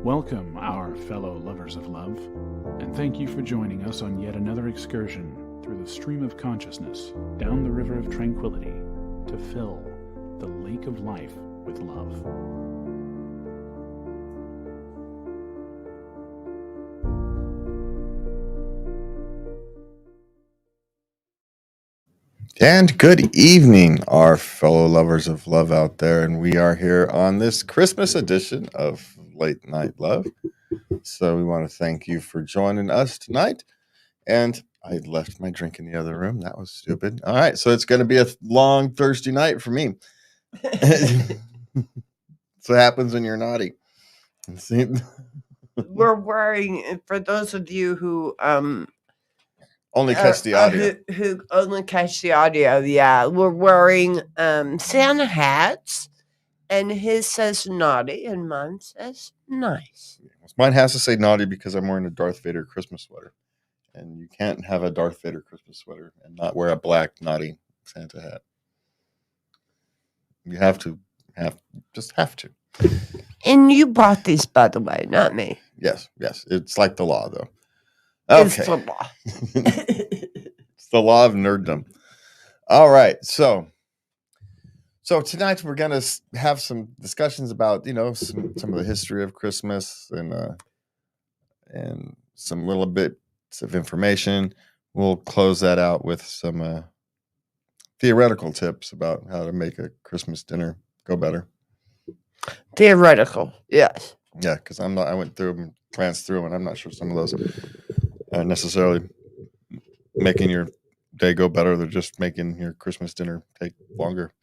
Welcome, our fellow lovers of love, and thank you for joining us on yet another excursion through the stream of consciousness down the river of tranquility to fill the lake of life with love. And good evening, our fellow lovers of love out there. And we are here on this Christmas edition of Late Night Love. So we want to thank you for joining us tonight. And I left my drink in the other room. That was stupid. All right. So it's going to be a long Thursday night for me. That's what happens when you're naughty. See? We're wearing, for those of you who Only catch the audio. who only catch the audio, yeah, we're wearing Santa hats, and his says naughty, and mine says nice. Mine has to say naughty because I'm wearing a Darth Vader Christmas sweater, and you can't have a Darth Vader Christmas sweater and not wear a black naughty Santa hat. You have to. And you bought these, by the way, not me. Yes. It's like the law, though. Okay. It's the law. It's the law of nerddom. All right. So tonight we're going to have some discussions about, some of the history of Christmas and some little bits of information. We'll close that out with some theoretical tips about how to make a Christmas dinner go better. Theoretical, yes. Yeah, because I went through them, glanced through them, and I'm not sure some of those are necessarily making your day go better. They're just making your Christmas dinner take longer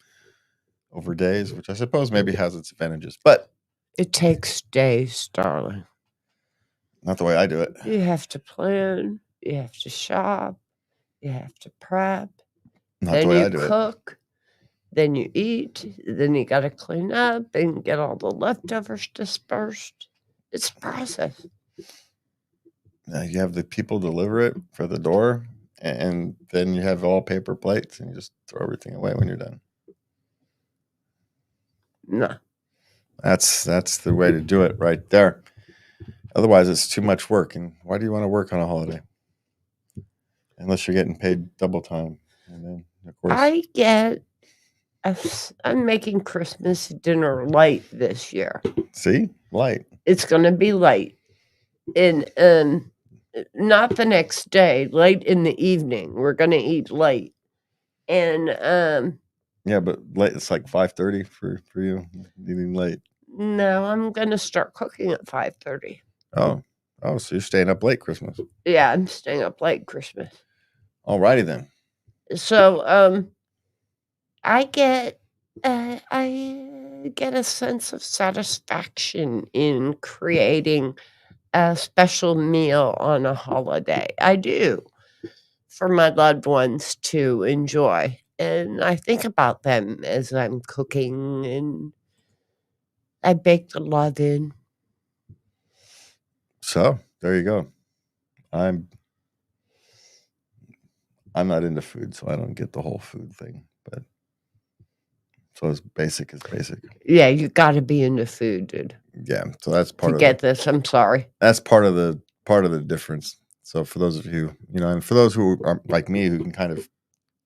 over days, which I suppose maybe has its advantages. But it takes days, darling. Not the way I do it. You have to plan. You have to shop. You have to prep. Not the way I do it. Then you cook. Then you eat. Then you got to clean up and get all the leftovers dispersed. It's a process. You have the people deliver it for the door, and then you have all paper plates, and you just throw everything away when you're done. No. That's the way to do it right there. Otherwise, it's too much work. And why do you want to work on a holiday? Unless you're getting paid double time. And then, of course, I'm making Christmas dinner light this year. See? Light. It's going to be light. And not the next day, late in the evening. We're going to eat late. And yeah, but late, it's like 5:30 for you, eating late. No, I'm going to start cooking at 5:30. Oh, so you're staying up late Christmas. Yeah, I'm staying up late Christmas. Alrighty then. So, I get a sense of satisfaction in creating a special meal on a holiday. I do, for my loved ones to enjoy. And I think about them as I'm cooking, and I bake the love in. So there you go. I'm not into food, so I don't get the whole food thing. But so as basic as basic. Yeah, you got to be into food, dude. Yeah, so that's part to of get this. I'm sorry. That's part of the difference. So for those of you, and for those who are like me, who can kind of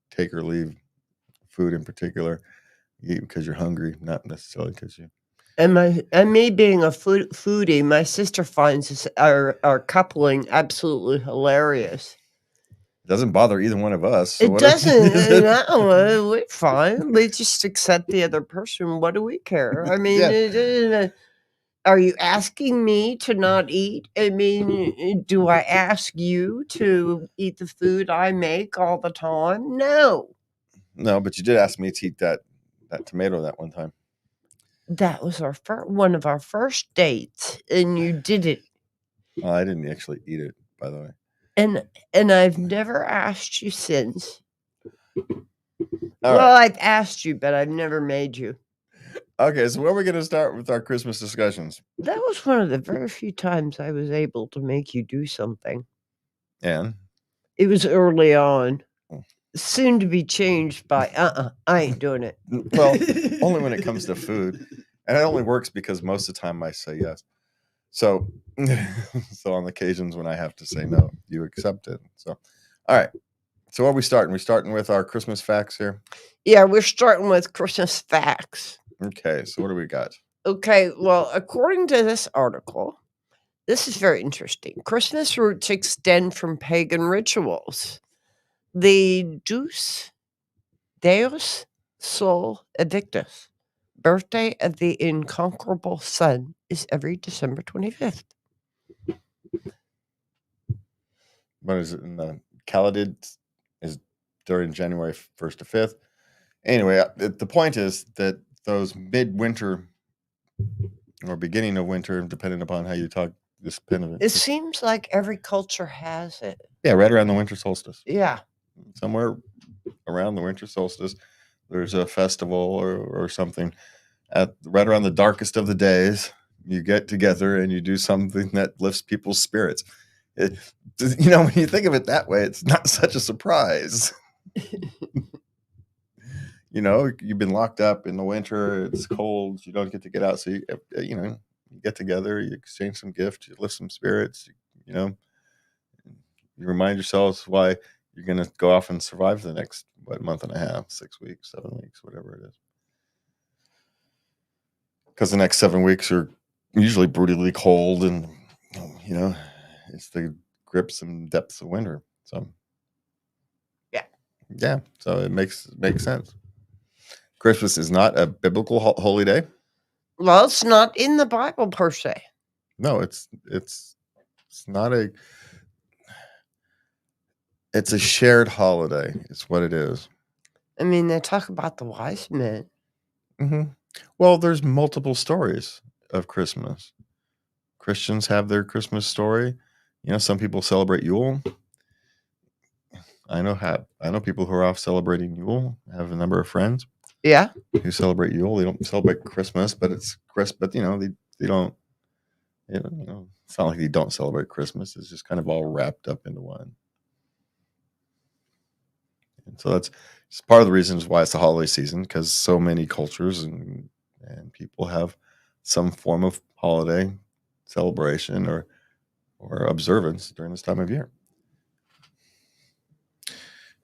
take or leave food in particular, you eat because you're hungry, not necessarily because you. And me being a foodie, my sister finds our coupling absolutely hilarious. It doesn't bother either one of us. So it doesn't. No, we're fine. We just accept the other person. What do we care? I mean, yeah. Are you asking me to not eat? I mean, do I ask you to eat the food I make all the time? No. No, but you did ask me to eat that tomato that one time. That was one of our first dates, and you did it. Well, I didn't actually eat it, by the way. And I've never asked you since. I've asked you, but I've never made you. Okay, so where are we going to start with our Christmas discussions? That was one of the very few times I was able to make you do something. And? It was early on. Soon to be changed by, I ain't doing it. Well, only when it comes to food. And it only works because most of the time I say yes. So, so on occasions when I have to say no, you accept it. So, all right. So what are we starting? We starting with our Christmas facts here? Yeah, we're starting with Christmas facts. Okay. So what do we got? Okay, well, according to this article, this is very interesting. Christmas roots extend from pagan rituals. The Deus Sol Invictus, birthday of the incomparable sun, is every December 25th. What is it? In the candid is during January 1st to 5th. Anyway, the point is that those midwinter or beginning of winter, depending upon how you talk this pen of It it. seems like every culture has it. Yeah, right around the winter solstice. Yeah. Somewhere around the winter solstice, there's a festival or something. At right around the darkest of the days, you get together and you do something that lifts people's spirits. When you think of it that way, it's not such a surprise. You've been locked up in the winter. It's cold. You don't get to get out. So, you get together, you exchange some gifts, you lift some spirits, you remind yourselves why you're going to go off and survive the next, month and a half, 6 weeks, 7 weeks, whatever it is. Because the next 7 weeks are usually brutally cold and, it's the grips and depths of winter. So, yeah. So it makes sense. Christmas is not a biblical holy day. Well, it's not in the Bible per se. No, it's not it's a shared holiday. It's what it is. I mean, they talk about the wise men. Mm-hmm. Well, there's multiple stories of Christmas. Christians have their Christmas story. Some people celebrate Yule. I know people who are off celebrating Yule. I have a number of friends. Yeah. Who celebrate Yule. They don't celebrate Christmas, but it's Christmas. But they don't. It's not like they don't celebrate Christmas. It's just kind of all wrapped up into one. And so that's part of the reasons why it's the holiday season, because so many cultures and people have some form of holiday celebration or observance during this time of year.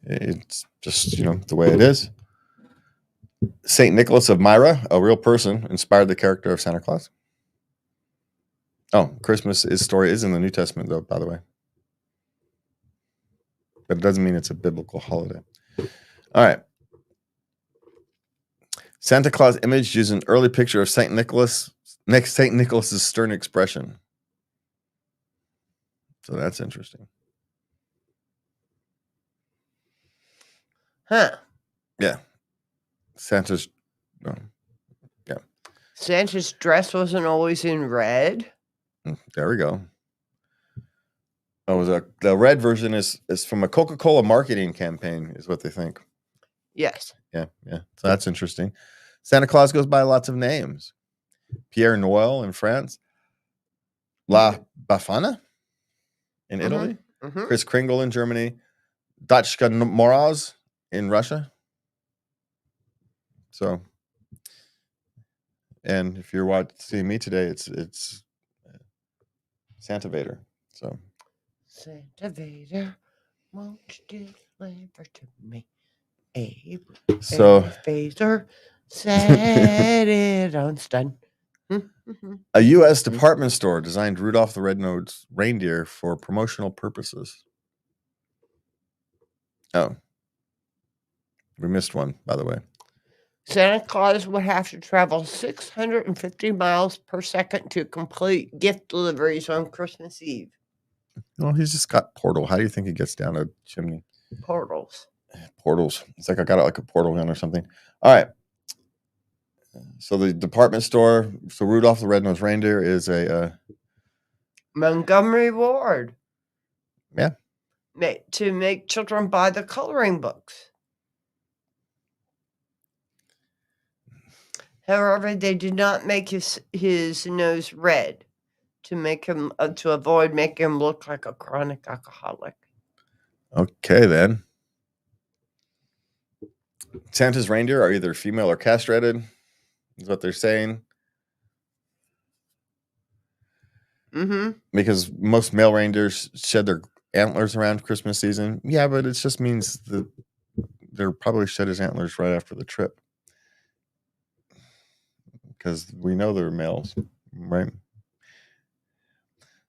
It's just, the way it is. St. Nicholas of Myra, a real person, inspired the character of Santa Claus. Oh, Christmas story is in the New Testament, though, by the way. But it doesn't mean it's a biblical holiday. All right. Santa Claus image used an early picture of St. Nicholas. St. Nicholas's stern expression. So that's interesting. Huh. Yeah. Santa's dress wasn't always in red. There we go. Oh, the red version is from a Coca-Cola marketing campaign, is what they think. Yes. Yeah. So that's interesting. Santa Claus goes by lots of names. Pierre Noël in France. La Befana in Italy. Mm-hmm. Kris Kringle in Germany. Dachka Moroz in Russia. So, and if you're seeing me today, it's Santa Vader. So, Santa Vader, won't you deliver to me? So Vader, set it on stun. A U.S. department store designed Rudolph the Red-Nosed Reindeer for promotional purposes. Oh, we missed one, by the way. Santa Claus would have to travel 650 miles per second to complete gift deliveries on Christmas Eve. Well, he's just got portal. How do you think he gets down a chimney? Portals. It's like I got it like a portal gun or something. All right. So the department store. So Rudolph the Red-Nosed Reindeer is a Montgomery Ward. Yeah. To make children buy the coloring books. However, they did not make his nose red to make him to avoid making him look like a chronic alcoholic. Okay, then. Santa's reindeer are either female or castrated, is what they're saying. Mm-hmm. because most male reindeers shed their antlers around Christmas season. Yeah, but it just means that they're probably shed his antlers right after the trip, because we know they're males, right?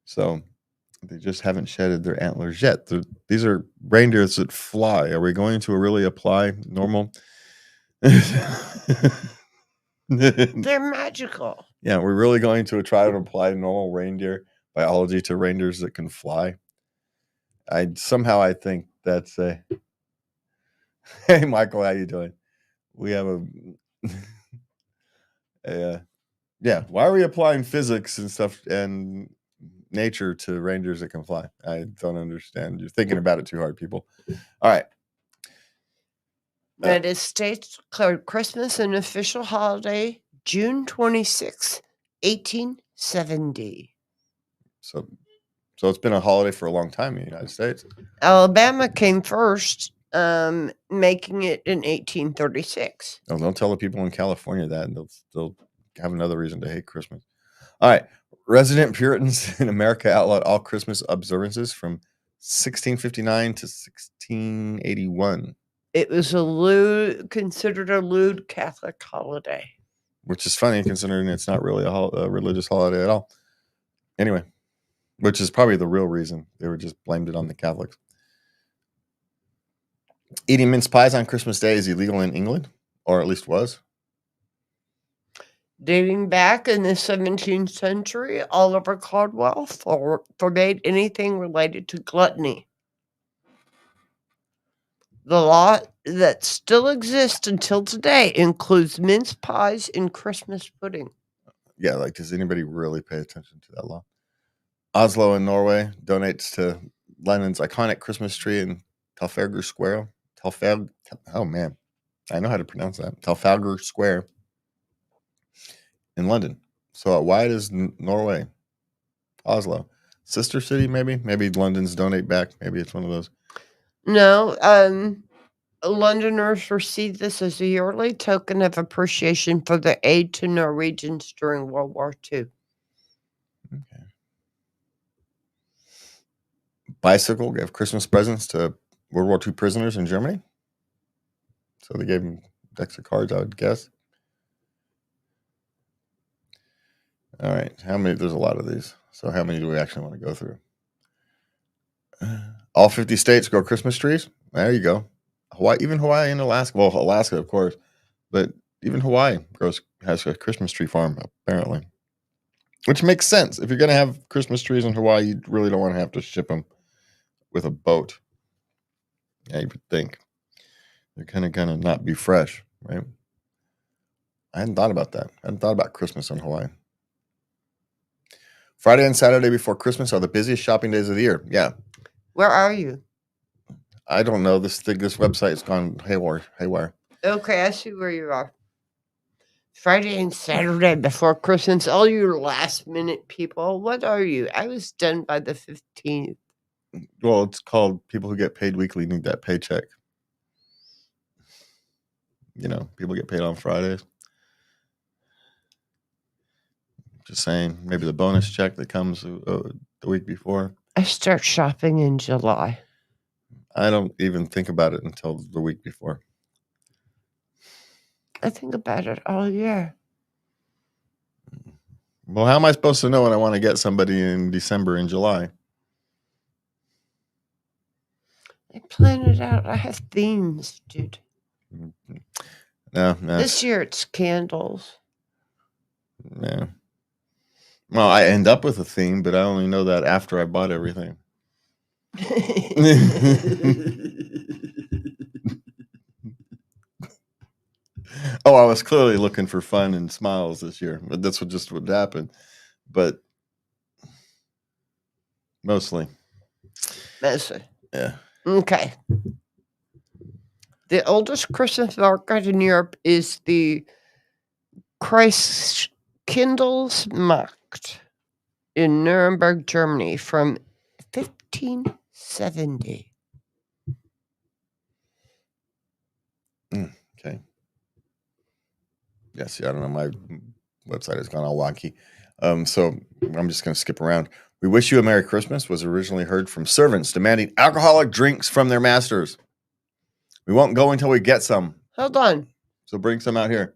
So they just haven't shedded their antlers yet. These are reindeers that fly. Are we going to really apply normal? They're magical. Yeah, we're really going to try to apply normal reindeer biology to reindeers that can fly. I think that's a. Hey, Michael, how you doing? We have yeah. Why are we applying physics and stuff and nature to reindeers that can fly? I don't understand. You're thinking about it too hard, people. All right. United States declared Christmas an official holiday June 26, 1870. So it's been a holiday for a long time in the United States. Alabama came first, making it in 1836. Oh, don't tell the people in California that, and they'll have another reason to hate Christmas. All right. Resident Puritans in America outlawed all Christmas observances from 1659 to 1681. It was considered a lewd Catholic holiday. Which is funny considering it's not really a religious holiday at all. Anyway, which is probably the real reason. They were just blamed it on the Catholics. Eating mince pies on Christmas Day is illegal in England, or at least was. Dating back in the 17th century, Oliver Cromwell forbade anything related to gluttony. The law that still exists until today includes mince pies and Christmas pudding. Yeah, like, does anybody really pay attention to that law? Oslo in Norway donates to London's iconic Christmas tree in Trafalgar Square. Oh, man. I know how to pronounce that. Trafalgar Square in London. So why does Norway? Oslo. Sister city, maybe? Maybe London's donate back. Maybe it's one of those. No, Londoners received this as a yearly token of appreciation for their aid to Norwegians during World War II. Okay. Bicycle gave Christmas presents to World War II prisoners in Germany. So they gave them decks of cards, I would guess. All right. How many? There's a lot of these. So how many do we actually want to go through? All 50 states grow Christmas trees. There you go. Hawaii and Alaska. Well, Alaska, of course. But even Hawaii has a Christmas tree farm, apparently. Which makes sense. If you're going to have Christmas trees in Hawaii, you really don't want to have to ship them with a boat. Yeah, you would think. They're kind of not be fresh, right? I hadn't thought about that. I hadn't thought about Christmas in Hawaii. Friday and Saturday before Christmas are the busiest shopping days of the year. Yeah. Where are you? I don't know. This website's gone haywire. Okay, I see where you are. Friday and Saturday before Christmas, all you last minute people. What are you? I was done by the 15th. Well, it's called people who get paid weekly need that paycheck. You know, people get paid on Fridays. Just saying, maybe the bonus check that comes the week before. I start shopping in July. I don't even think about it until the week before. I think about it all year. Well, how am I supposed to know when I want to get somebody in December and July? I plan it out. I have themes, dude. No. This year it's candles. Yeah. Well, I end up with a theme, but I only know that after I bought everything. Oh, I was clearly looking for fun and smiles this year, but that's just what happened. But mostly. Yeah. Okay. The oldest Christmas market in Europe is the Christkindlesmarkt in Nuremberg, Germany from 1570. Okay. Yeah, see, I don't know. website has gone all wonky. So I'm just going to skip around. We Wish You a Merry Christmas was originally heard from servants demanding alcoholic drinks from their masters. We won't go until we get some. Hold on. So bring some out here.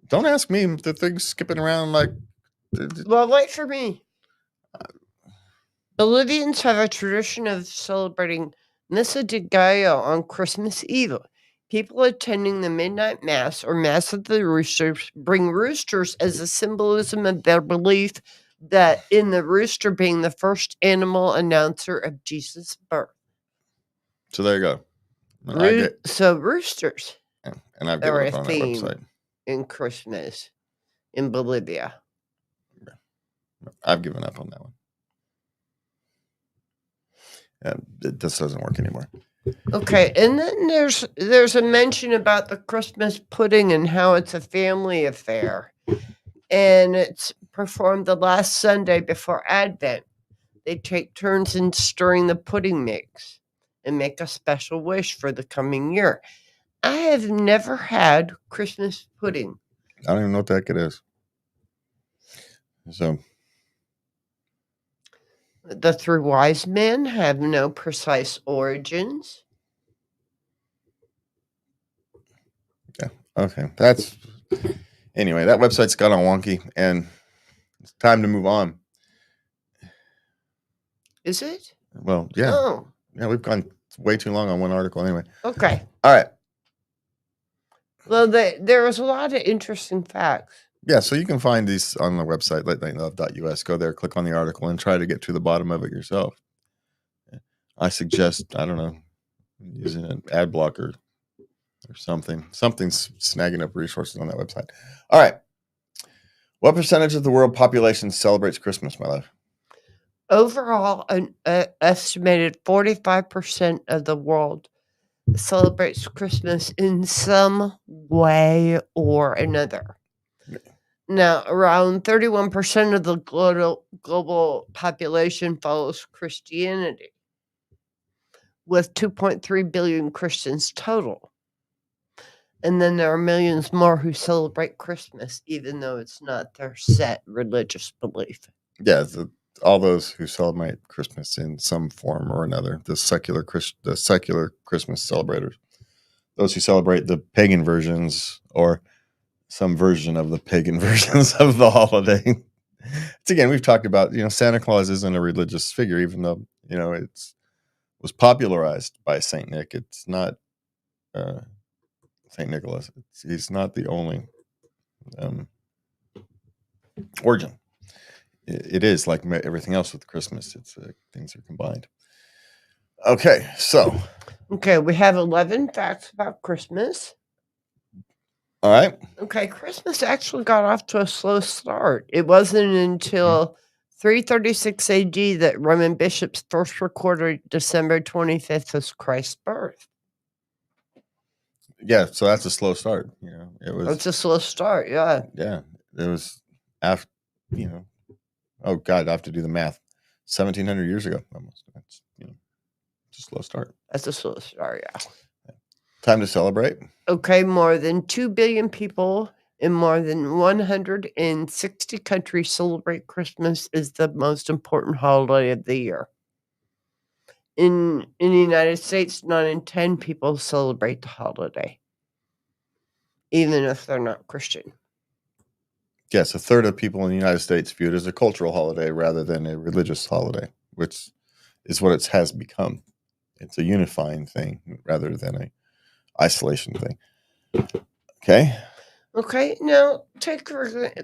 Don't ask me. The thing's skipping around like... Well, wait for me. Bolivians have a tradition of celebrating Missa de Gallo on Christmas Eve. People attending the midnight mass or mass of the roosters bring roosters as a symbolism of their belief that in the rooster being the first animal announcer of Jesus' birth. So there you go. So roosters and I've are given a up on that theme website. in Christmas in Bolivia. I've given up on that one. This doesn't work anymore. Okay, and then there's a mention about the Christmas pudding and how it's a family affair. And it's performed the last Sunday before Advent. They take turns in stirring the pudding mix and make a special wish for the coming year. I have never had Christmas pudding. I don't even know what the heck it is. So the three wise men have no precise origins. Yeah. Okay. Anyway, that website's got all wonky, and it's time to move on. Is it? Well, yeah. Oh. Yeah, we've gone way too long on one article anyway. Okay. All right. Well, there was a lot of interesting facts. Yeah, so you can find these on the website, latenightLove.us. Go there, click on the article, and try to get to the bottom of it yourself. I suggest, I don't know, using an ad blocker or something. Something's snagging up resources on that website. All right. What percentage of the world population celebrates Christmas, my love? Overall, an estimated 45% of the world celebrates Christmas in some way or another. Now, around 31% of the global population follows Christianity, with 2.3 billion Christians total. And then there are millions more who celebrate Christmas, even though it's not their set religious belief. Yeah, all those who celebrate Christmas in some form or another, the secular Christmas celebrators, those who celebrate the pagan versions or some version of the pagan versions of the holiday. It's, again, we've talked about, Santa Claus isn't a religious figure, even though, it was popularized by Saint Nick. It's not Saint Nicholas. He's not the only origin. It is like everything else with Christmas. It's things are combined. Okay, so. Okay, we have 11 facts about Christmas. All right. Okay, Christmas actually got off to a slow start. It wasn't until 336 AD that Roman bishops first recorded December 25th as Christ's birth. Yeah, so that's a slow start. It's a slow start, yeah. Yeah, it was after, oh God, I have to do the math. 1,700 years ago, almost. That's, it's a slow start. That's a slow start, yeah. Time to celebrate. Okay, more than 2 billion people in more than 160 countries celebrate Christmas as the most important holiday of the year. In the United States, 9 in 10 people celebrate the holiday, even if they're not Christian. Yes, a third of people in the United States view it as a cultural holiday rather than a religious holiday, which is what it has become. It's a unifying thing rather than a isolation thing. Okay. Okay, now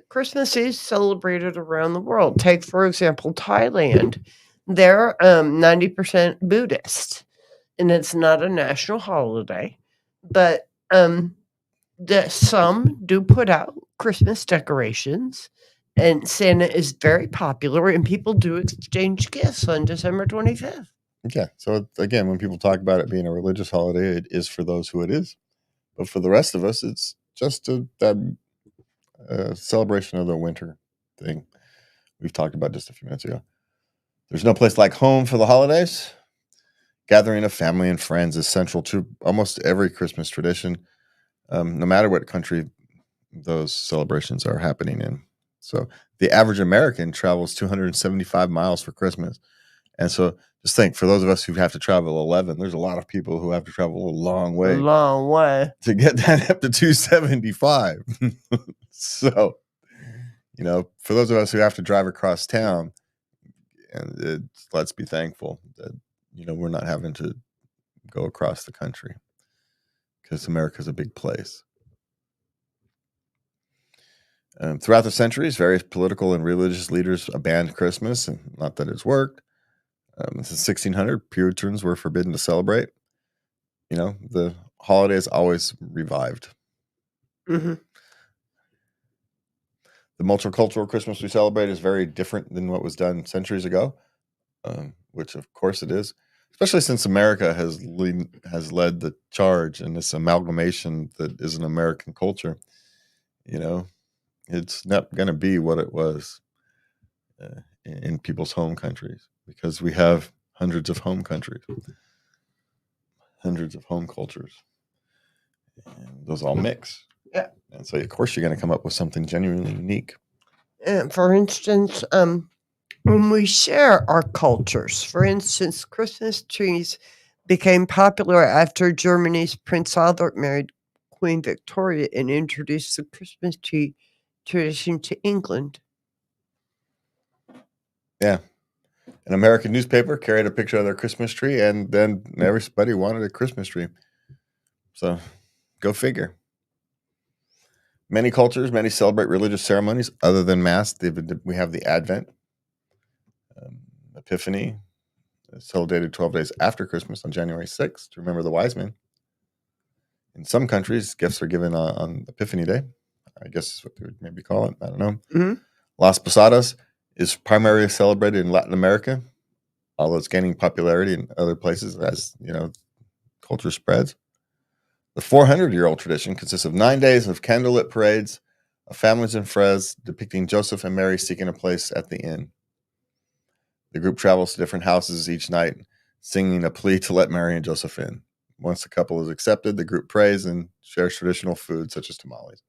Christmas is celebrated around the world. Take, for example, Thailand. They're 90% Buddhist, and it's not a national holiday, but some do put out Christmas decorations, and Santa is very popular, and people do exchange gifts on December 25th. Yeah, so again, when people talk about it being a religious holiday, it is for those who it is. But for the rest of us, it's just that celebration of the winter thing we've talked about just a few minutes ago. There's no place like home for the holidays. Gathering of family and friends is central to almost every Christmas tradition, no matter what country those celebrations are happening in. So the average American travels 275 miles for Christmas. And so just think, for those of us who have to travel 11, there's a lot of people who have to travel a long A way long way. to get that up to 275. So, for those of us who have to drive across town, and let's be thankful that, we're not having to go across the country, because America's a big place. Throughout the centuries, various political and religious leaders banned Christmas, and not that it's worked. Since 1600, Puritans were forbidden to celebrate. The holiday is always revived. Mm-hmm. The multicultural Christmas we celebrate is very different than what was done centuries ago, which of course it is, especially since America has led the charge in this amalgamation that is an American culture. It's not going to be what it was in people's home countries, because we have hundreds of home countries, hundreds of home cultures, and those all mix. Yeah. And so, of course, you're going to come up with something genuinely unique. For instance, when we share our cultures, for instance, Christmas trees became popular after Germany's Prince Albert married Queen Victoria and introduced the Christmas tree tradition to England. Yeah. An American newspaper carried a picture of their Christmas tree, and then everybody wanted a Christmas tree. So, go figure. Many cultures, many celebrate religious ceremonies other than Mass. We have the Advent, Epiphany, celebrated 12 days after Christmas on January 6th to remember the wise men. In some countries, gifts are given on Epiphany Day. I guess is what they would maybe call it. I don't know. Mm-hmm. Las Posadas is primarily celebrated in Latin America, although it's gaining popularity in other places as, culture spreads. The 400-year-old tradition consists of 9 days of candlelit parades of families in Fez depicting Joseph and Mary seeking a place at the inn. The group travels to different houses each night, singing a plea to let Mary and Joseph in. Once the couple is accepted, the group prays and shares traditional food such as tamales.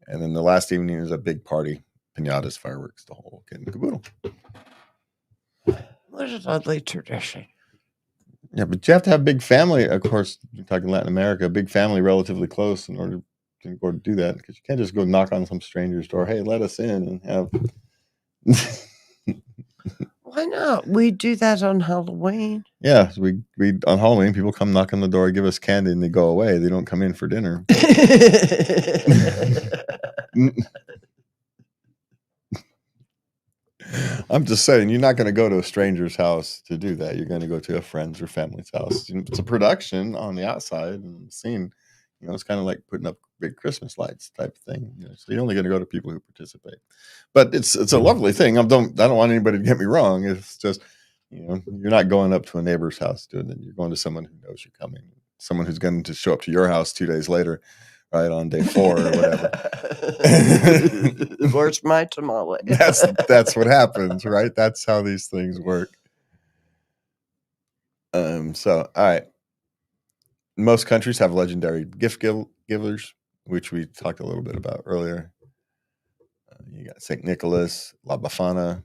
And then the last evening is a big party, piñatas, fireworks, the whole kit and caboodle. What a lovely tradition. Yeah, but you have to have big family. Of course, you're talking Latin America, a big family relatively close in order to do that, because you can't just go knock on some stranger's door. Hey, let us in and have. Why not? We do that on Halloween. Yeah, we on Halloween, people come knock on the door, give us candy, and they go away. They don't come in for dinner. I'm just saying, you're not going to go to a stranger's house to do that. You're going to go to a friend's or family's house. It's a production on the outside and the scene. It's kind of like putting up big Christmas lights type of thing. So you're only going to go to people who participate. But it's a lovely thing. I don't want anybody to get me wrong. It's just, you're not going up to a neighbor's house doing it. You're going to someone who knows you're coming. Someone who's going to show up to your house 2 days later, right, on day 4 or whatever. Where's my tamale? That's what happens, right? That's how these things work. So, all right. Most countries have legendary gift givers, which we talked a little bit about earlier. You got St. Nicholas, La Befana.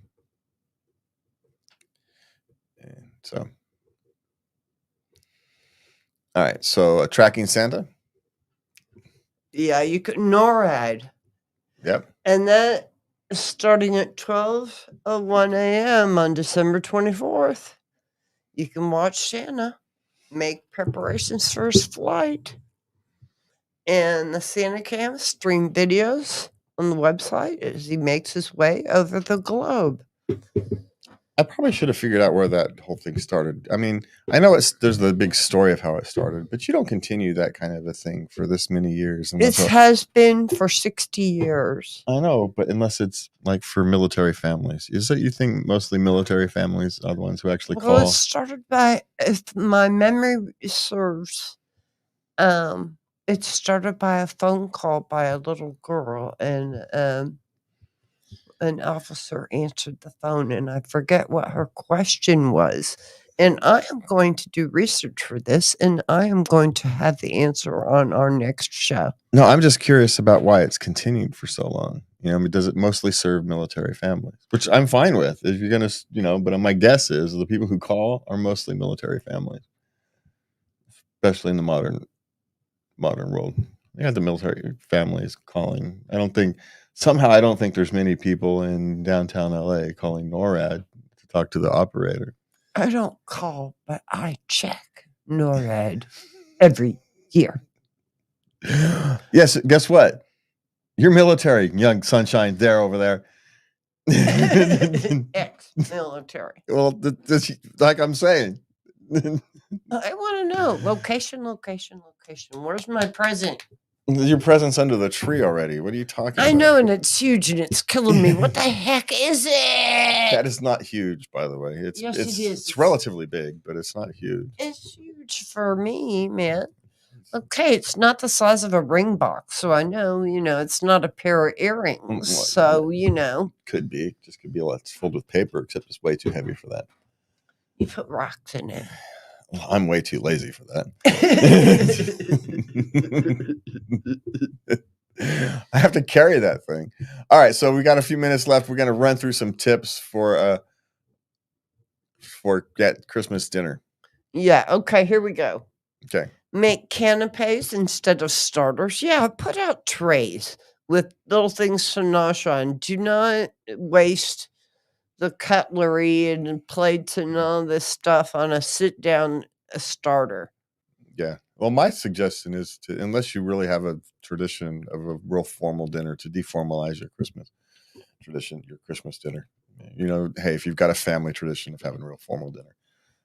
And so, all right. So, tracking Santa. Yeah, you could NORAD. Yep. And that is starting at 12:01 a.m. on December 24th. You can watch Santa make preparations for his flight. And the Santa Cam stream videos on the website as he makes his way over the globe. I probably should have figured out where that whole thing started. I mean, I know there's the big story of how it started, but you don't continue that kind of a thing for this many years. It has been for 60 years. I know, but unless it's like for military families. Is it, you think mostly military families are the ones who actually call? Well, it started by, if my memory serves, it started by a phone call by a little girl, and an officer answered the phone, and I forget what her question was, And I am going to do research for this, and I am going to have the answer on our next show. No, I'm just curious about why it's continued for so long. I mean, does it mostly serve military families? Which I'm fine with. If you're going to, but my guess is the people who call are mostly military families, especially in the modern world. You got the military families calling. I don't think there's many people in downtown LA calling NORAD to talk to the operator. I don't call, but I check NORAD every year. Yes, guess what? You're military, young sunshine there over there. Ex-military. Well, like I'm saying. I want to know location. Where's my present? Your present's under the tree already. What are you talking about? I know, and it's huge, and it's killing me. What the heck is it? That is not huge, by the way. Yes, it is. It's relatively big, but it's not huge. It's huge for me, man. Okay, it's not the size of a ring box, so I know, it's not a pair of earrings. So, Could be. Just could be it's filled with paper, except it's way too heavy for that. You put rocks in it. Well, I'm way too lazy for that. I have to carry that thing. All right, so we got a few minutes left. We're going to run through some tips for that Christmas dinner. Yeah, okay, here we go. Okay. Make canapes instead of starters. Yeah, put out trays with little things to nosh on. Do not waste the cutlery and plates and all this stuff on a sit-down starter. Yeah. Well, my suggestion is unless you really have a tradition of a real formal dinner, to deformalize your Christmas tradition, your Christmas dinner. Hey, if you've got a family tradition of having a real formal dinner,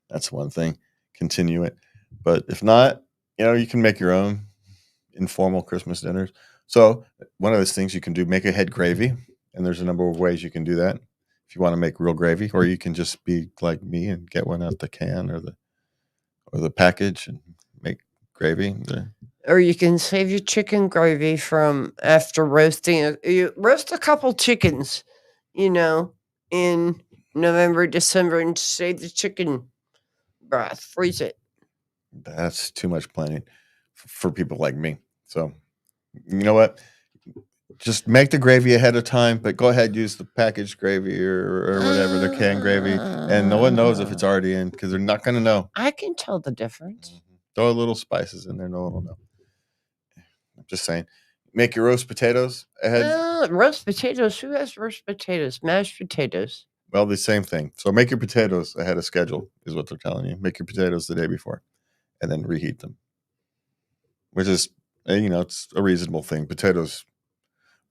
that's one thing. Continue it. But if not, you can make your own informal Christmas dinners. So one of those things you can do, make a head gravy. And there's a number of ways you can do that. If you want to make real gravy, or you can just be like me and get one out the can or the package and make gravy. Or you can save your chicken gravy from after roasting. You roast a couple chickens, in November, December, and save the chicken broth. Freeze it. That's too much planning for people like me. So, you know what? Just make the gravy ahead of time, but go ahead, use the packaged gravy or whatever, the canned gravy. And no one knows if it's already in because they're not going to know. I can tell the difference. Throw a little spices in there. No one will know. I'm just saying. Make your roast potatoes ahead. Roast potatoes? Who has roast potatoes? Mashed potatoes. Well, the same thing. So make your potatoes ahead of schedule is what they're telling you. Make your potatoes the day before and then reheat them, which is, it's a reasonable thing.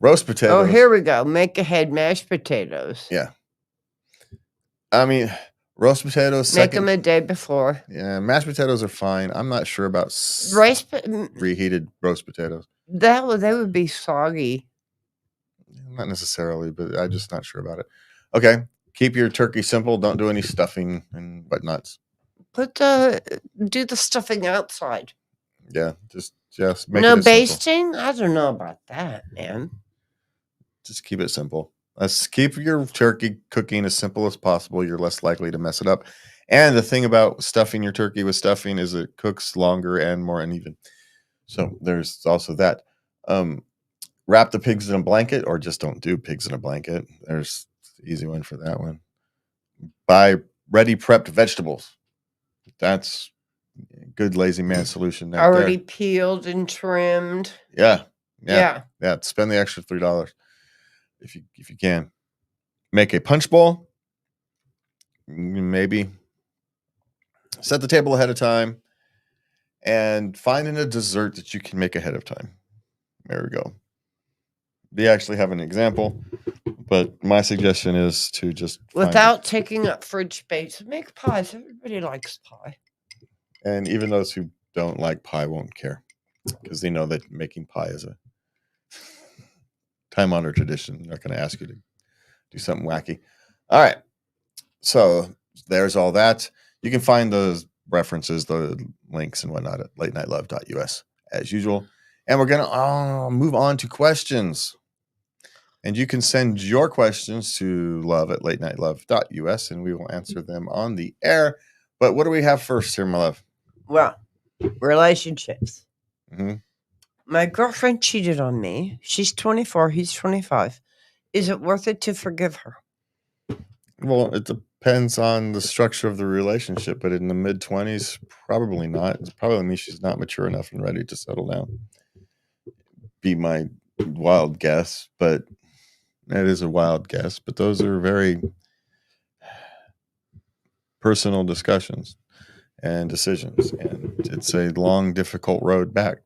Roast potatoes. Oh, here we go. Make ahead mashed potatoes. Yeah. I mean, roast potatoes. Make them a day before. Yeah, mashed potatoes are fine. I'm not sure about reheated roast potatoes. They would be soggy. Not necessarily, but I'm just not sure about it. Okay. Keep your turkey simple. Don't do any stuffing and whatnots. Do the stuffing outside. Yeah, just make no it basting. Simple. I don't know about that, man. Just keep it simple. Let's keep your turkey cooking as simple as possible. You're less likely to mess it up. And the thing about stuffing your turkey with stuffing is it cooks longer and more uneven. So there's also that. Wrap the pigs in a blanket, or just don't do pigs in a blanket. There's the easy one for that one. Buy ready prepped vegetables. That's a good lazy man solution. Already peeled and trimmed. Yeah. Spend the extra $3 if you can. Make a punch bowl. Maybe set the table ahead of time, and find a dessert that you can make ahead of time. There we go. We actually have an example, but my suggestion is to just without taking up fridge space, make pies. Everybody likes pie. And even those who don't like pie won't care because they know that making pie is a time-honored tradition. They're not going to ask you to do something wacky. All right. So there's all that. You can find those references, the links and whatnot at latenightLove.us as usual. And we're going to move on to questions. And you can send your questions to love@latenightLove.us and we will answer them on the air. But what do we have first here, my love? Well, relationships. Mm-hmm. My girlfriend cheated on me. She's 24. He's 25. Is it worth it to forgive her? Well, it depends on the structure of the relationship, but in the mid-20s, probably not. It probably means she's not mature enough and ready to settle down. Be my wild guess, but it is a wild guess. But those are very personal discussions and decisions, and it's a long, difficult road back.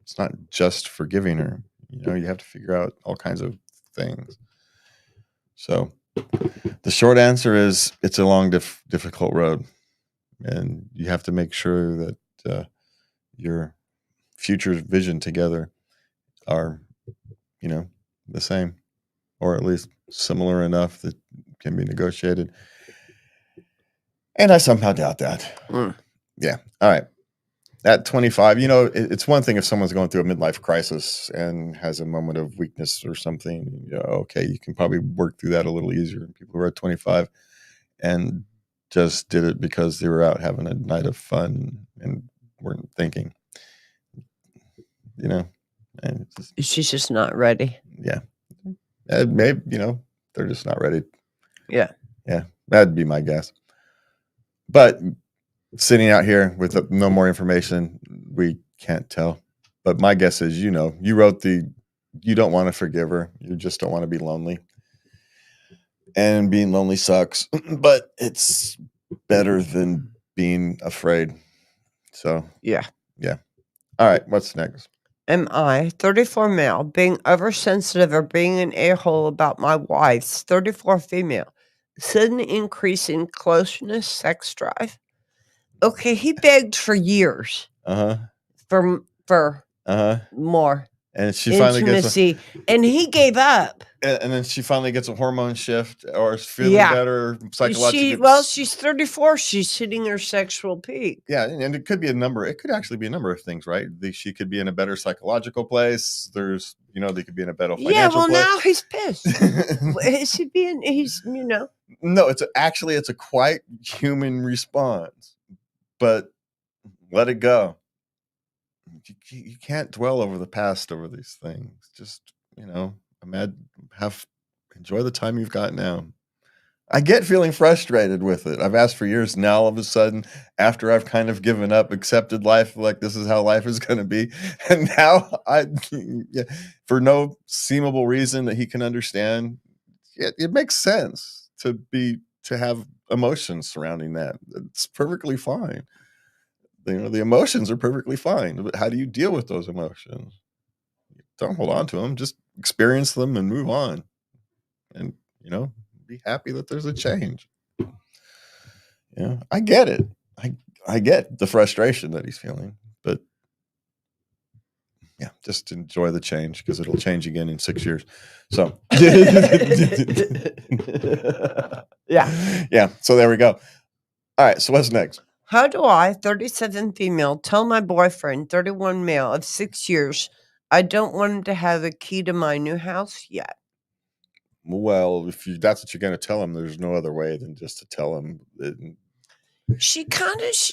It's not just forgiving her. You have to figure out all kinds of things. So the short answer is it's a long, difficult road, and you have to make sure that your future vision together are, the same, or at least similar enough that can be negotiated. And I somehow doubt that. Yeah. All right. At 25, it's one thing if someone's going through a midlife crisis and has a moment of weakness or something. Okay, you can probably work through that a little easier. People who are at 25 and just did it because they were out having a night of fun and weren't thinking, and She's just not ready. Yeah. Maybe, they're just not ready. Yeah. Yeah. That'd be my guess. But sitting out here with no more information, we can't tell. But my guess is, you wrote you don't want to forgive her. You just don't want to be lonely. And being lonely sucks, but it's better than being afraid. So, yeah. All right. What's next? Am I, 34 male, being oversensitive or being an a-hole about my wife's 34 female? Sudden increase in closeness, sex drive? Okay, he begged for years. For more and she intimacy, finally and he gave up. And then she finally gets a hormone shift or is feeling better psychologically. She's 34. She's hitting her sexual peak. Yeah, and it could be it could actually be a number of things, right? She could be in a better psychological place. There's, they could be in a better financial place. Now he's pissed. Is he being, No, it's a quite human response, but let it go. You can't dwell over the past over these things. Just, enjoy the time you've got now. I get feeling frustrated with it. I've asked for years. Now, all of a sudden, after I've kind of given up, accepted life, like this is how life is going to be. And now for no seemable reason that he can understand, it makes sense to have emotions surrounding that. It's perfectly fine. The emotions are perfectly fine. But how do you deal with those emotions? Don't hold on to them. Just experience them and move on. And, be happy that there's a change. I get it. I get the frustration that he's feeling, but just enjoy the change because it'll change again in 6 years. So, yeah. So there we go. All right. So what's next? How do I, 37 female, tell my boyfriend, 31 male of 6 years, I don't want him to have a key to my new house yet? Well, if that's what you're going to tell him, there's no other way than just to tell him. She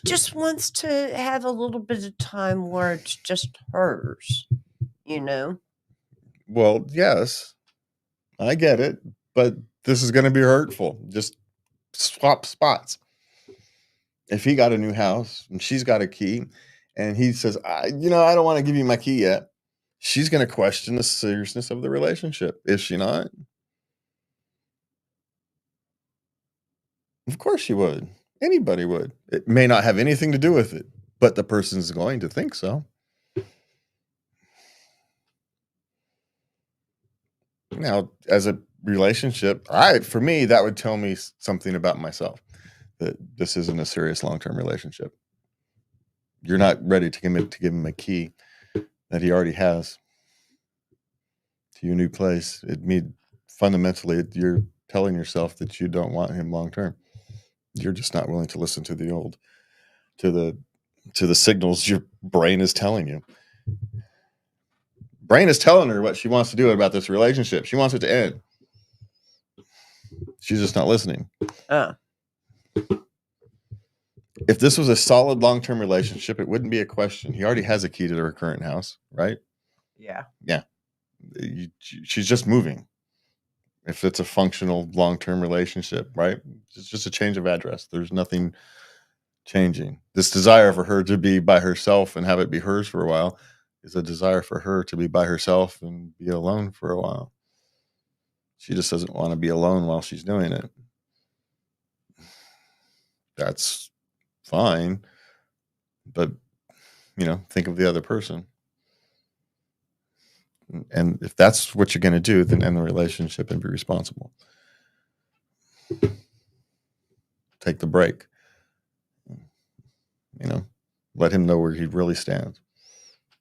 just wants to have a little bit of time where it's just hers, Well, yes, I get it, but this is going to be hurtful. Just swap spots. If he got a new house and she's got a key and he says, I don't want to give you my key yet, she's going to question the seriousness of the relationship. Is she not? Of course she would. Anybody would. It may not have anything to do with it, but the person's going to think so. Now, as a relationship, for me, that would tell me something about myself, that this isn't a serious long-term relationship. You're not ready to give him a key that he already has to your new place. Fundamentally, you're telling yourself that you don't want him long-term. You're just not willing to listen to the signals your brain is telling you. Brain is telling her what she wants to do about this relationship. She wants it to end. She's just not listening. If this was a solid long-term relationship, it wouldn't be a question. He already has a key to her current house, right? Yeah. Yeah. She's just moving. If it's a functional long-term relationship, right? It's just a change of address. There's nothing changing. This desire for her to be by herself and have it be hers for a while is a desire for her to be by herself and be alone for a while. She just doesn't want to be alone while she's doing it. That's fine. But, think of the other person. And if that's what you're going to do, then end the relationship and be responsible. Take the break. Let him know where he really stands.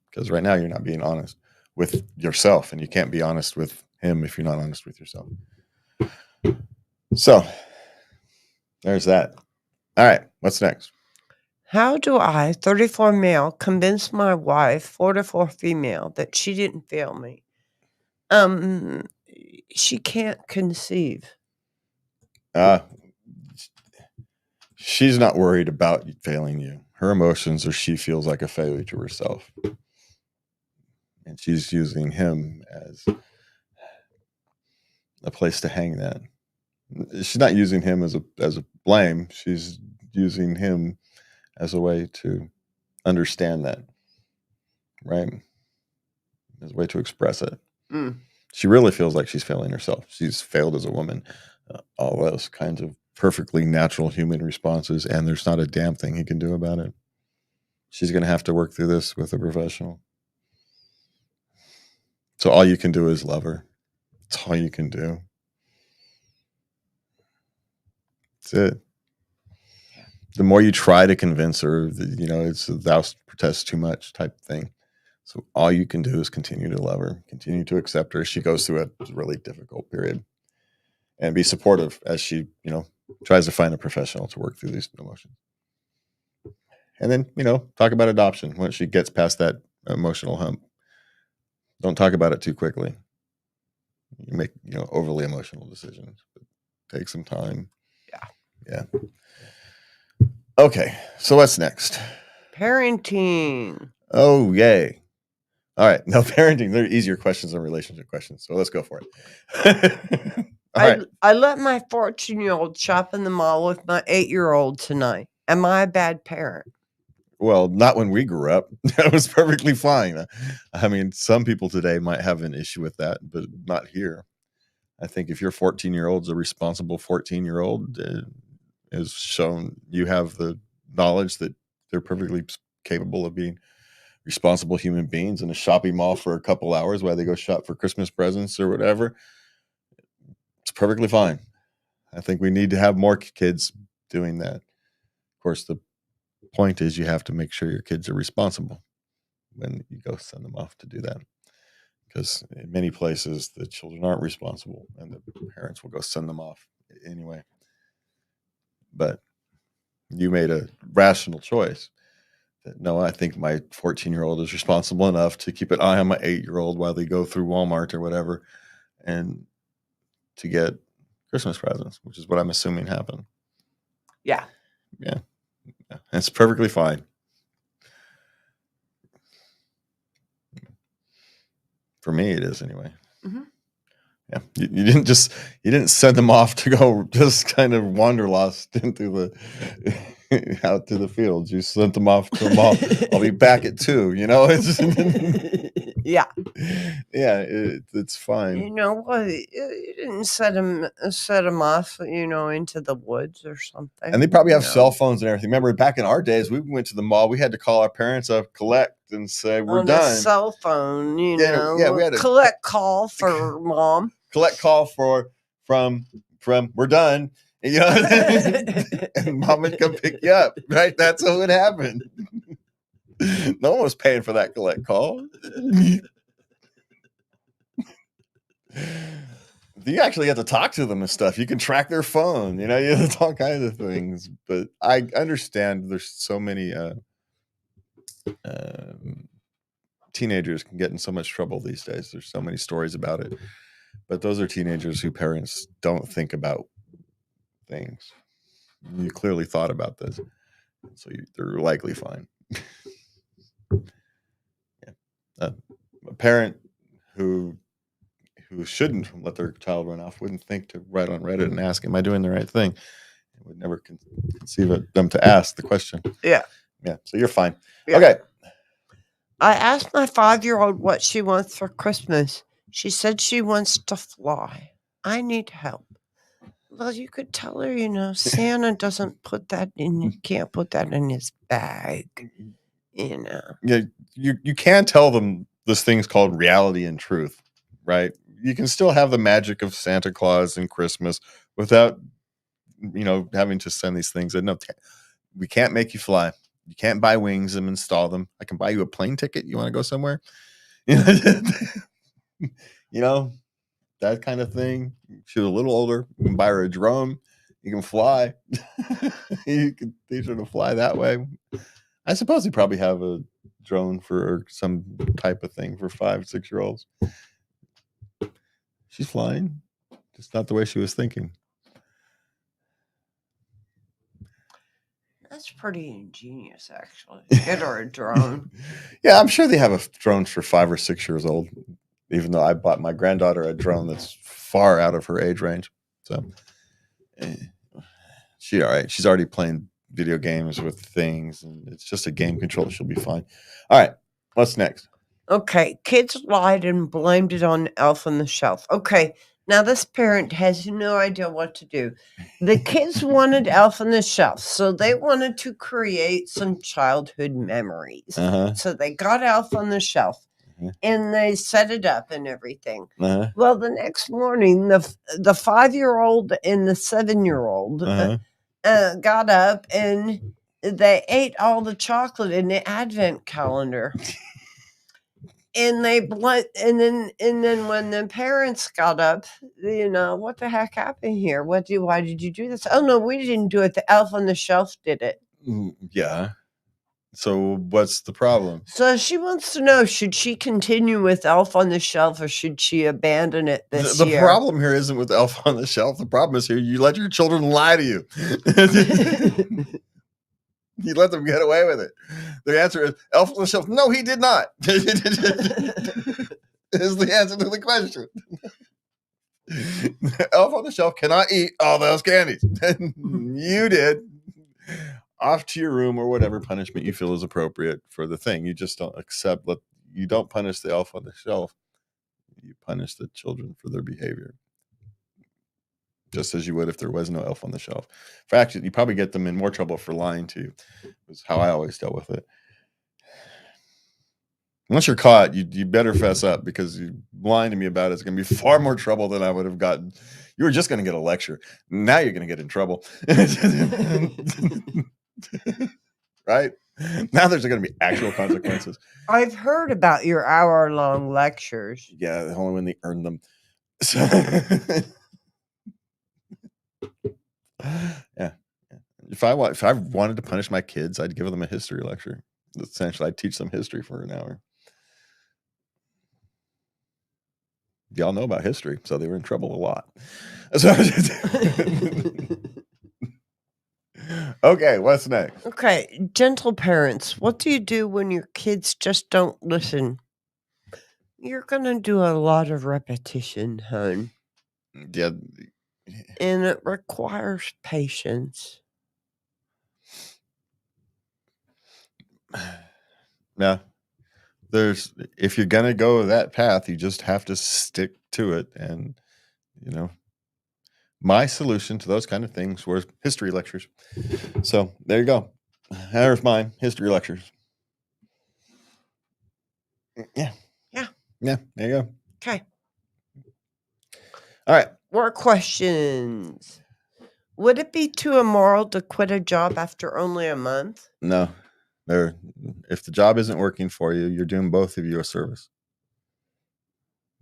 Because right now you're not being honest with yourself, and you can't be honest with him if you're not honest with yourself. So there's that. All right, what's next? How do I, 34 male, convince my wife, 44 female, that she didn't fail me? She can't conceive. She's not worried about failing you. Her emotions are she feels like a failure to herself. And she's using him as a place to hang that. She's not using him as a blame. She's using him as a way to understand that, right? As a way to express it. She really feels like she's failing herself. She's failed as a woman. All those kinds of perfectly natural human responses, and there's not a damn thing he can do about it. She's going to have to work through this with a professional. So all you can do is love her. That's all you can do. That's it. The more you try to convince her, it's a thou protest too much type thing. So all you can do is continue to love her, continue to accept her as she goes through a really difficult period, and be supportive as she, tries to find a professional to work through these emotions. And then, talk about adoption once she gets past that emotional hump. Don't talk about it too quickly. You make, overly emotional decisions. But take some time. Yeah. Okay, so what's next? Parenting. Oh, yay. All right. No, parenting. They're easier questions than relationship questions. So let's go for it. All right. I let my 14-year-old shop in the mall with my 8-year-old tonight. Am I a bad parent? Well, not when we grew up. That was perfectly fine. I mean, some people today might have an issue with that, but not here. I think if your 14-year-old's a responsible 14-year-old, is shown you have the knowledge that they're perfectly capable of being responsible human beings in a shopping mall for a couple hours while they go shop for Christmas presents or whatever. It's perfectly fine. I think we need to have more kids doing that. Of course, the point is you have to make sure your kids are responsible when you go send them off to do that. Because in many places, the children aren't responsible and the parents will go send them off anyway. But you made a rational choice. No, I think my 14-year-old is responsible enough to keep an eye on my 8-year-old while they go through Walmart or whatever and to get Christmas presents, which is what I'm assuming happened. Yeah. Yeah. It's perfectly fine. For me, it is anyway. Mm-hmm. Yeah. You didn't send them off to go just kind of wanderlust into out to the fields. You sent them off to the mall. I'll be back at 2, Yeah. Yeah, it's fine. You know what? You didn't set them off, into the woods or something. And they probably have cell phones and everything. Remember, back in our days, we went to the mall. We had to call our parents up, collect, and say we're on done. a cell phone, Yeah, we had to collect call for mom. Collect call from we're done. And mom would come pick you up. Right? That's how it happened. No one was paying for that collect call. You actually have to talk to them and stuff. You can track their phone, it's all kinds of things. But I understand there's so many teenagers can get in so much trouble these days. There's so many stories about it. But those are teenagers who parents don't think about things. You clearly thought about this. So they're likely fine. A parent who shouldn't let their child run off wouldn't think to write on Reddit and ask, "Am I doing the right thing?" It would never conceive of them to ask the question. Yeah. Yeah. So you're fine. Yeah. Okay. I asked my 5-year-old what she wants for Christmas. She said she wants to fly. I need help. Well, you could tell her, Santa doesn't can't put that in his bag. Yeah, you can tell them this thing's called reality and truth, right? You can still have the magic of Santa Claus and Christmas without, having to send these things. No, we can't make you fly. You can't buy wings and install them. I can buy you a plane ticket. You want to go somewhere? That kind of thing. She's a little older. You can buy her a drone. You can fly. You can teach her to fly that way. I suppose you probably have a drone for some type of thing for 5, 6-year-olds. She's flying. Just not the way she was thinking. That's pretty ingenious, actually. Get her a drone. Yeah, I'm sure they have drones for 5 or 6 years old, even though I bought my granddaughter a drone that's far out of her age range. So she's all right. She's already playing video games with things, and it's just a game controller. She'll be fine. All right. What's next? Okay. Kids lied and blamed it on Elf on the Shelf. Okay. Now, this parent has no idea what to do. The kids wanted Elf on the Shelf, so they wanted to create some childhood memories. Uh-huh. So they got Elf on the Shelf, and they set it up and everything. Uh-huh. Well, the next morning, the 5-year-old and the 7-year-old got up, and they ate all the chocolate in the advent calendar. And and then when the parents got up, what the heck happened here? Why did you do this? Oh no, we didn't do it. The Elf on the Shelf did it. Yeah. So what's the problem? So she wants to know, should she continue with Elf on the Shelf or should she abandon it this year? The problem here isn't with Elf on the Shelf. The problem is here you let your children lie to you. You let them get away with it. The answer is Elf on the Shelf. No, he did not. Is the answer to the question. Elf on the Shelf cannot eat all those candies. You did. Off to your room or whatever punishment you feel is appropriate for the thing. You just don't accept. You don't punish the Elf on the Shelf. You punish the children for their behavior. Just as you would if there was no Elf on the Shelf. In fact, you probably get them in more trouble for lying to you. Is how I always dealt with it. Once you're caught, you better fess up, because you lying to me about it's going to be far more trouble than I would have gotten. You were just going to get a lecture. Now you're going to get in trouble. Right? Now there's going to be actual consequences. I've heard about your hour-long lectures. Yeah, only when they earn them. So, yeah. If I wanted to punish my kids, I'd give them a history lecture. Essentially, I'd teach them history for an hour. Y'all know about history, so they were in trouble a lot. So, okay, what's next? Okay, gentle parents, what do you do when your kids just don't listen? You're going to do a lot of repetition, hon. Yeah. And it requires patience. Yeah. If you're going to go that path, you just have to stick to it. And, my solution to those kind of things were history lectures. So there you go. There's mine, history lectures. Yeah. Yeah. Yeah, there you go. Okay. All right. More questions. Would it be too immoral to quit a job after only a month? No. If the job isn't working for you, you're doing both of you a service.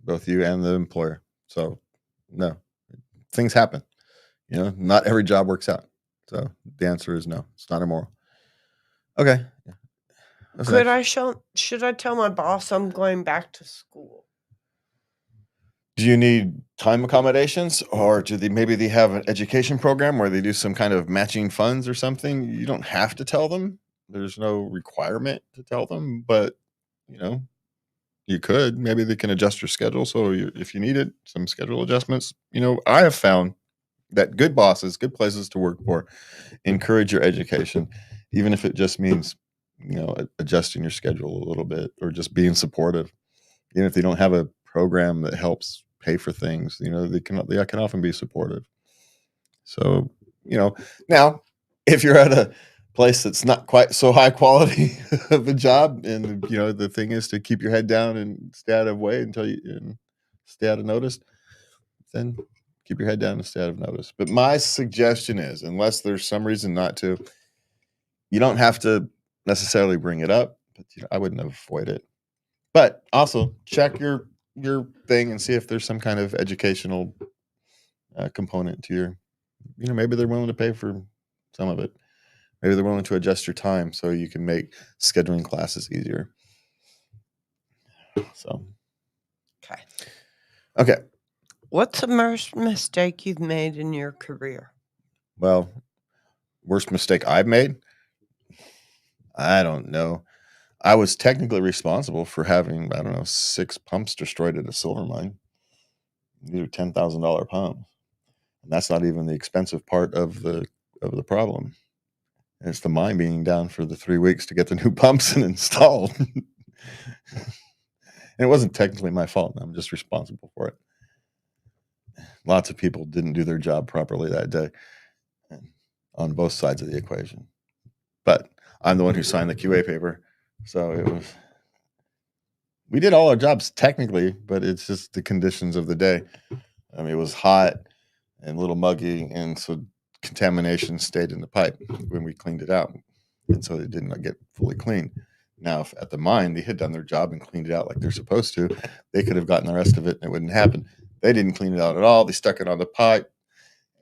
Both you and the employer. So, no. Things happen. Not every job works out. So, the answer is no. It's not immoral. Okay. Should I tell my boss I'm going back to school? Do you need time accommodations, or do maybe they have an education program where they do some kind of matching funds or something? You don't have to tell them. There's no requirement to tell them, but you know, you could. Maybe they can adjust your schedule. So if you needed some schedule adjustments, I have found that good bosses, good places to work for, encourage your education, even if it just means, adjusting your schedule a little bit or just being supportive. Even if they don't have a program that helps pay for things, they can often be supportive. So, now if you're at a place that's not quite so high quality of a job, and the thing is to keep your head down and stay out of way and stay out of notice, then keep your head down and stay out of notice. But my suggestion is, unless there's some reason not to, you don't have to necessarily bring it up, but I wouldn't avoid it. But also check your thing and see if there's some kind of educational component to your, maybe they're willing to pay for some of it. Maybe they're willing to adjust your time so you can make scheduling classes easier. So, okay. What's the worst mistake you've made in your career? Well, worst mistake I've made? I don't know. I was technically responsible for having, 6 pumps destroyed at a silver mine. These are $10,000 pumps. And that's not even the expensive part of the problem. It's the mine being down for the 3 weeks to get the new pumps installed. And it wasn't technically my fault. I'm just responsible for it. Lots of people didn't do their job properly that day on both sides of the equation. But I'm the one who signed the QA paper. So we did all our jobs technically, but it's just the conditions of the day. I mean, it was hot and a little muggy, and so contamination stayed in the pipe when we cleaned it out. And so it did not get fully cleaned. Now, if at the mine they had done their job and cleaned it out like they're supposed to, they could have gotten the rest of it and it wouldn't happen. They didn't clean it out at all. They stuck it on the pipe,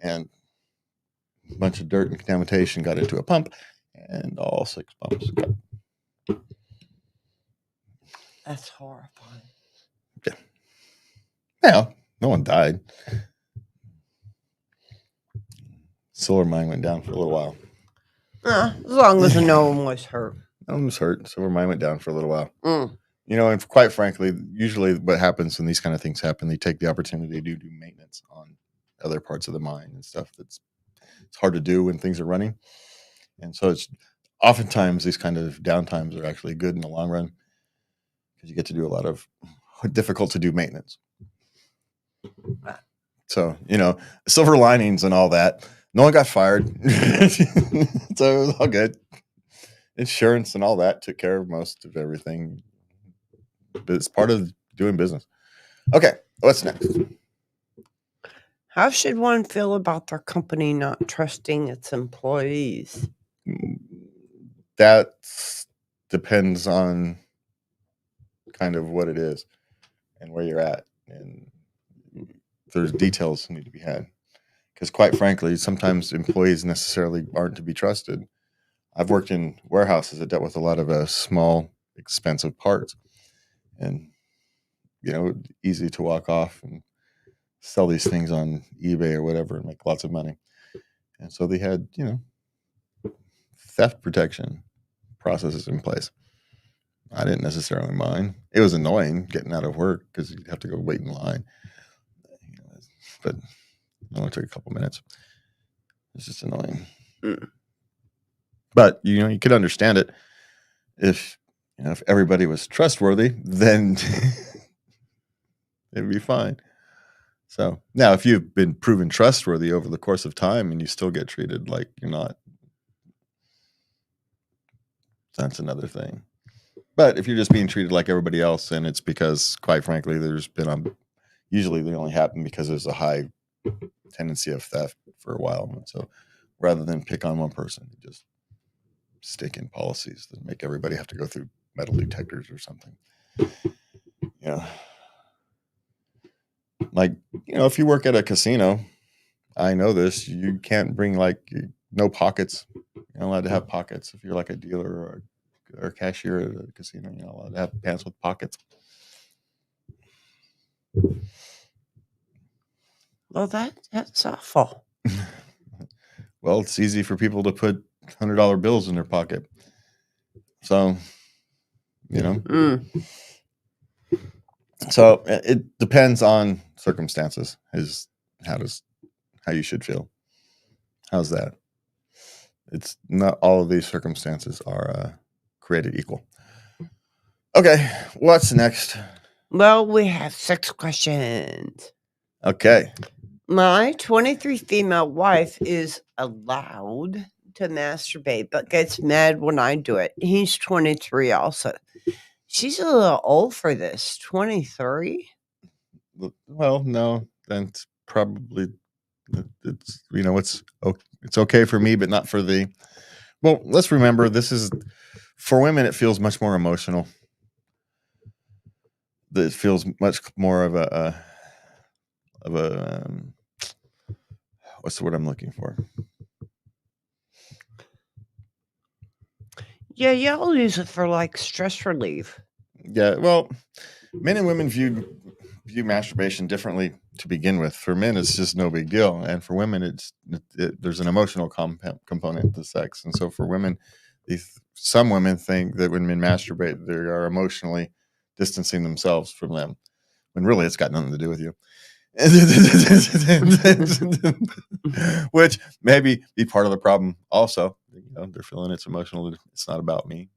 and a bunch of dirt and contamination got into a pump, and all 6 pumps got. That's horrifying. Yeah. Well, no one died. Silver mine went down for a little while. As long as no one was hurt. No one was hurt. Silver mine went down for a little while. And quite frankly, usually what happens when these kind of things happen, they take the opportunity to do maintenance on other parts of the mine and stuff it's hard to do when things are running. And so it's oftentimes these kind of downtimes are actually good in the long run because you get to do a lot of difficult to do maintenance. So, silver linings and all that. No one got fired. So it was all good. Insurance and all that took care of most of everything. But it's part of doing business. Okay, what's next? How should one feel about their company not trusting its employees? That depends on kind of what it is and where you're at. And there's details that need to be had. Because quite frankly, sometimes employees necessarily aren't to be trusted. I've worked in warehouses that dealt with a lot of small, expensive parts. And, easy to walk off and sell these things on eBay or whatever and make lots of money. And so they had, theft protection processes in place. I didn't necessarily mind. It was annoying getting out of work because you'd have to go wait in line. But it only took a couple minutes. It's just annoying. But, you could understand it if everybody was trustworthy, then it'd be fine. So now if you've been proven trustworthy over the course of time and you still get treated like you're not, that's another thing. But if you're just being treated like everybody else, and it's because, quite frankly, there's been usually they only happen because there's a high tendency of theft for a while. And so rather than pick on one person, just stick in policies that make everybody have to go through metal detectors or something. Like, if you work at a casino, I know this, you can't bring no pockets. You're not allowed to have pockets. If you're like a dealer or a cashier at a casino, you're not allowed to have pants with pockets. Well, that's awful. Well, it's easy for people to put $100 bills in their pocket. So, So it depends on circumstances. Is how you should feel. How's that? It's not all of these circumstances are created equal. Okay, what's next? Well, we have 6 questions. Okay. My 23 female wife is allowed to masturbate, but gets mad when I do it. He's 23 also. She's a little old for this. 23? Well, no, that's probably it's okay for me, but not for thee. Well, let's remember this is for women. It feels much more emotional. It feels much more of a what's the word I'm looking for? Yeah, y'all use it for like stress relief. Yeah, well, men and women view masturbation differently to begin with. For men, it's just no big deal, and for women, there's an emotional component to sex. And so, for women, some women think that when men masturbate, they are emotionally distancing themselves from them, when really it's got nothing to do with you. Which maybe be part of the problem. Also, they're feeling it's emotional. It's not about me.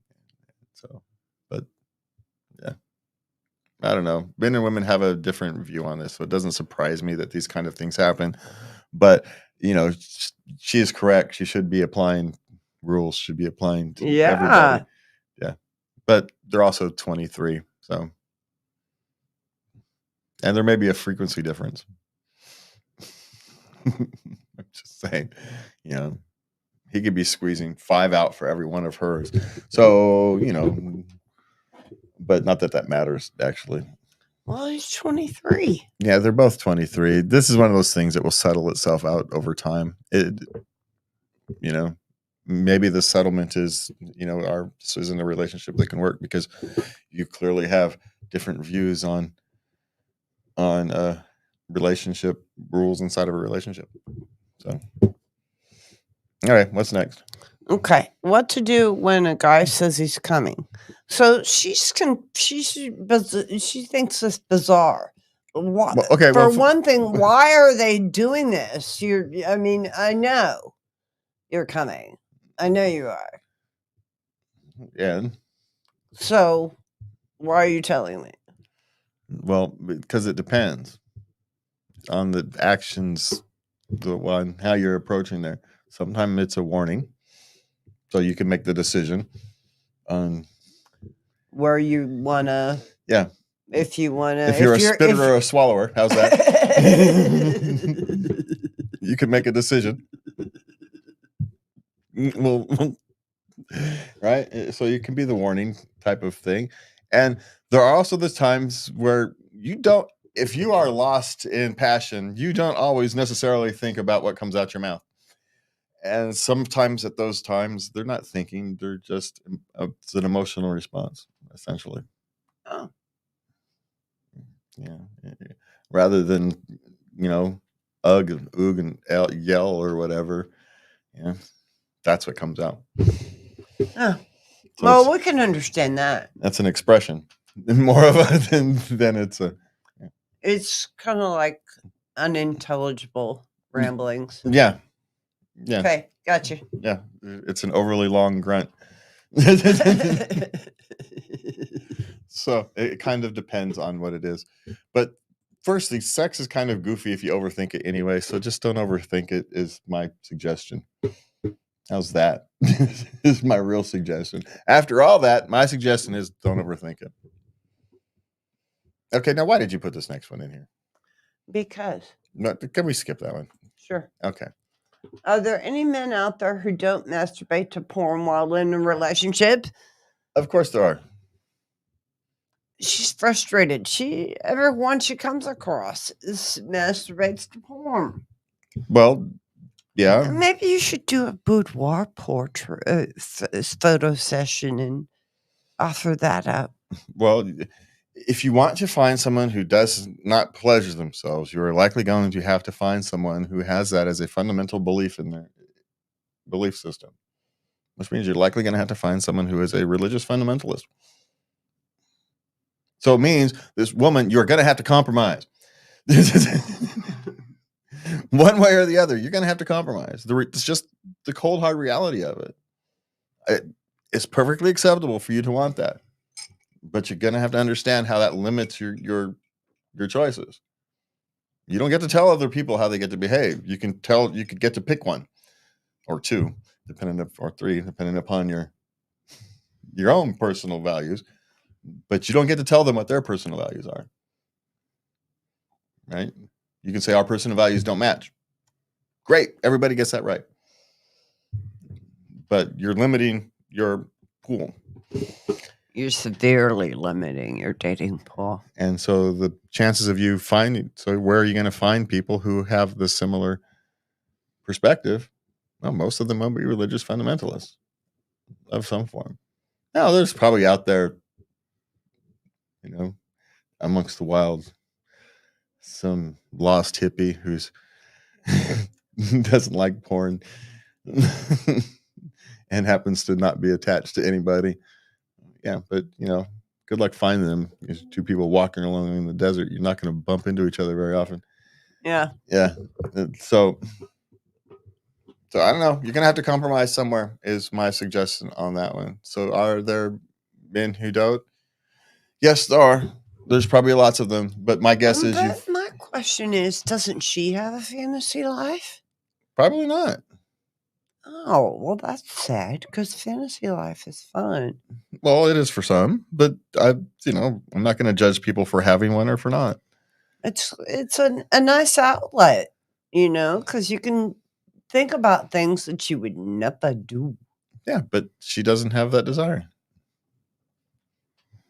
So, but yeah. I don't know. Men and women have a different view on this, so it doesn't surprise me that these kind of things happen. But she is correct. She should be applying rules. Should be applying to everybody. Yeah, but they're also 23, so and there may be a frequency difference. I'm just saying, he could be squeezing 5 out for every one of hers. So but not that matters actually. Well, he's 23. Yeah, they're both 23. This is one of those things that will settle itself out over time. Maybe the settlement is, this isn't a relationship that can work because you clearly have different views on relationship rules inside of a relationship. So, all right, what's next? Okay, what to do when a guy says he's coming? So she thinks it's bizarre. One thing, why are they doing this? I know you're coming. I know you are. Yeah. So, why are you telling me? Well, because it depends on the actions, on how you're approaching there. Sometimes it's a warning, so you can make the decision on where you wanna. Yeah. If you wanna. If you're a spitter or a swallower, how's that? You can make a decision. Well, right? So you can be the warning type of thing. And there are also the times where if you are lost in passion, you don't always necessarily think about what comes out your mouth. And sometimes at those times, they're not thinking, they're just, it's an emotional response, essentially. Oh. Yeah. Rather than, ugh and oog and yell or whatever. Yeah. That's what comes out. Oh. So well, we can understand that. That's an expression. More of a than it's a. Yeah. It's kind of like unintelligible ramblings. Yeah. Yeah. Okay, gotcha. Yeah, it's an overly long grunt. So it kind of depends on what it is. But firstly, sex is kind of goofy if you overthink it anyway. So just don't overthink it is my suggestion. How's that? Is my real suggestion. After all that, my suggestion is don't overthink it. Okay, now why did you put this next one in here? Because. No, can we skip that one? Sure. Okay. Are there any men out there who don't masturbate to porn while in a relationship? Of course there are. She's frustrated. Everyone she comes across masturbates to porn. Well, yeah. Maybe you should do a boudoir portrait photo session and offer that up. Well, if you want to find someone who does not pleasure themselves, you are likely going to have to find someone who has that as a fundamental belief in their belief system, which means you're likely going to have to find someone who is a religious fundamentalist. So it means this woman, you're going to have to compromise. One way or the other, you're going to have to compromise. It's just the cold, hard reality of it. It's perfectly acceptable for you to want that, but you're going to have to understand how that limits your choices. You don't get to tell other people how they get to behave. You could get to pick one or two, or three, depending upon your own personal values, but you don't get to tell them what their personal values are. Right? You can say our personal values don't match. Great. Everybody gets that right. But you're limiting your pool. You're severely limiting your dating pool. And so the chances of you where are you going to find people who have the similar perspective? Well, most of them will be religious fundamentalists of some form. Now, there's probably out there, amongst the wild, some lost hippie who's doesn't like porn and happens to not be attached to anybody. Yeah, but good luck finding them. There's two people walking along in the desert. You're not going to bump into each other very often. Yeah. So I don't know. You're going to have to compromise somewhere is my suggestion on that one. So are there men who don't? Yes, there are. There's probably lots of them, but my guess is my question is, doesn't she have a fantasy life? Probably not. Oh, well, that's sad because fantasy life is fun. Well, it is for some, but I'm not going to judge people for having one or for not. It's a nice outlet, because you can think about things that you would never do. Yeah, but she doesn't have that desire.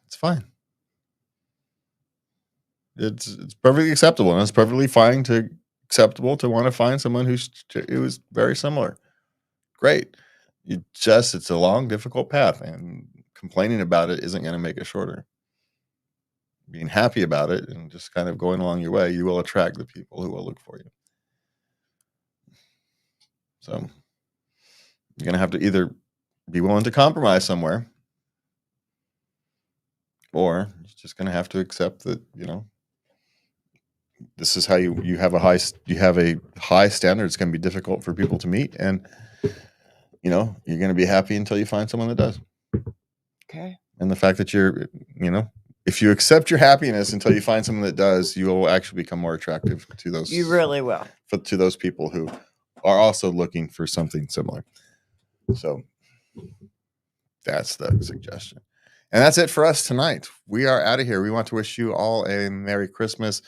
It's fine. It's perfectly acceptable, and it's perfectly acceptable to want to find someone who is very similar. Great. It's a long, difficult path, and complaining about it isn't going to make it shorter. Being happy about it and just kind of going along your way, you will attract the people who will look for you. So you're going to have to either be willing to compromise somewhere, or you're just going to have to accept that, this is how you have a high standard. It's going to be difficult for people to meet, and you're going to be happy until you find someone that does. Okay. And the fact that you're, if you accept your happiness until you find someone that does, you will actually become more attractive to those. You really will. To those people who are also looking for something similar. So that's the suggestion. And that's it for us tonight. We are out of here. We want to wish you all a Merry Christmas.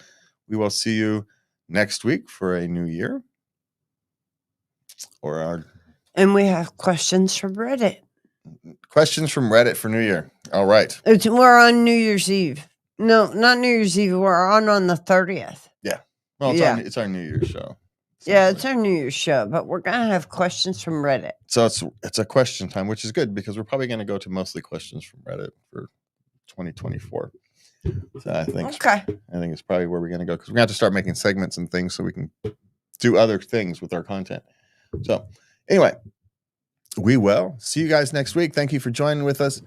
We will see you next week for a new year. And we have questions from Reddit. Questions from Reddit for New Year. All right. We're on New Year's Eve. No, not New Year's Eve. We're on the 30th. Yeah. Well, it's our New Year's show. Yeah, it's our New Year's show, but we're going to have questions from Reddit. So it's a question time, which is good because we're probably going to go to mostly questions from Reddit for 2024. So I think it's probably where we're going to go because we're going to have to start making segments and things so we can do other things with our content. So anyway, we will see you guys next week. Thank you for joining with us.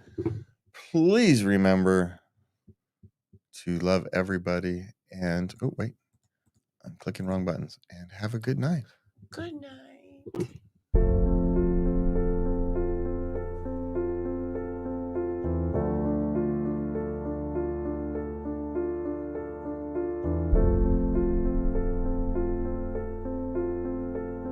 Please remember to love everybody and I'm clicking wrong buttons, and have a good night. Good night.